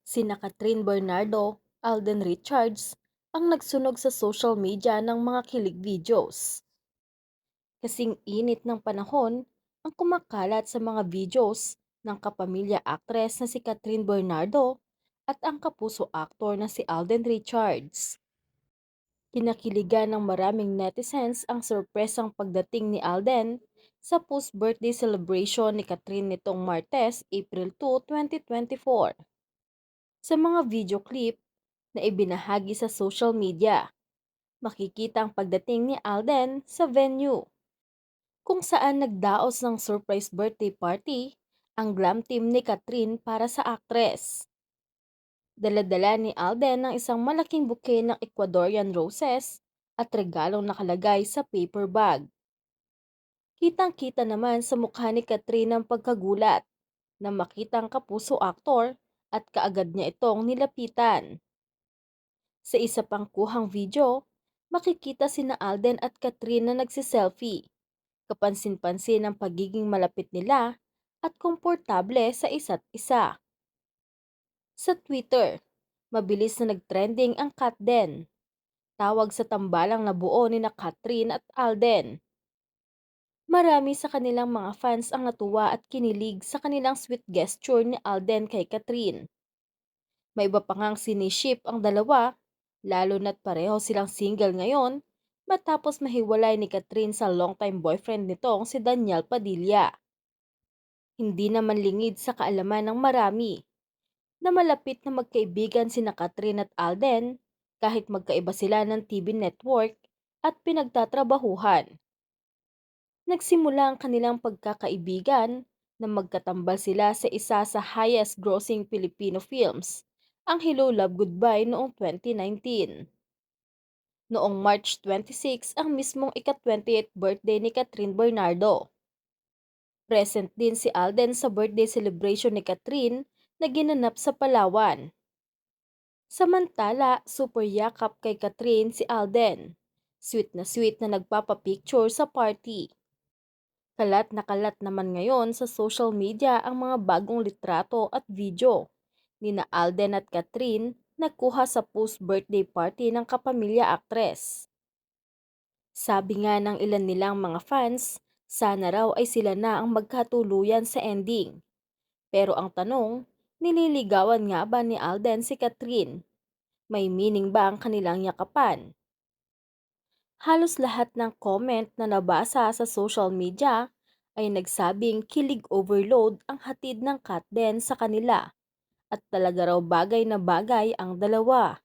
Sina Catherine Bernardo, Alden Richards ang nagsunog sa social media ng mga kilig videos. Kasing init ng panahon ang kumakalat sa mga videos ng kapamilya actress na si Catherine Bernardo at ang kapuso aktor na si Alden Richards. Kinakiligan ng maraming netizens ang sorpresang pagdating ni Alden sa post-birthday celebration ni Catherine nitong Martes, April 2, 2024. Sa mga video clip na ibinahagi sa social media, makikita ang pagdating ni Alden sa venue kung saan nagdaos ng surprise birthday party ang glam team ni Catherine para sa aktres. Dala-dala ni Alden ng isang malaking bouquet ng Ecuadorian roses at regalong nakalagay sa paper bag. Kitang-kita naman sa mukha ni Catherine ang pagkagulat na makitang kapuso aktor at kaagad niya itong nilapitan. Sa isa pang kuhang video, makikita sina Alden at Catherine na nagsiselfie. Kapansin-pansin ang pagiging malapit nila at komportable sa isa't isa. Sa Twitter, mabilis na nagtrending ang Kat Den, tawag sa tambalang nabuo ni na Catherine at Alden. Marami sa kanilang mga fans ang natuwa at kinilig sa kanilang sweet gesture ni Alden kay Catherine. May iba pa ngang siniship ang dalawa, lalo na't pareho silang single ngayon matapos mahiwalay ni Catherine sa longtime boyfriend nitong si Daniel Padilla. Hindi naman lingid sa kaalaman ng marami na malapit na magkaibigan sina Catherine at Alden kahit magkaiba sila ng TV network at pinagtatrabahuhan. Nagsimula ang kanilang pagkakaibigan na magkatambal sila sa isa sa highest grossing Filipino films, ang Hello Love Goodbye noong 2019. Noong March 26 ang mismong ika-28th birthday ni Catherine Bernardo. Present din si Alden sa birthday celebration ni Catherine na ginanap sa Palawan. Samantala, super yakap kay Catherine si Alden. Sweet na nagpapapicture sa party. Kalat na kalat naman ngayon sa social media ang mga bagong litrato at video ni na Alden at Catherine na kuha sa post-birthday party ng kapamilya actress. Sabi nga ng ilan nilang mga fans, sana raw ay sila na ang magkatuluyan sa ending. Pero ang tanong, nililigawan nga ba ni Alden si Catherine? May meaning ba ang kanilang yakapan? Halos lahat ng comment na nabasa sa social media ay nagsabing kilig overload ang hatid ng Katden sa kanila at talaga raw bagay na bagay ang dalawa.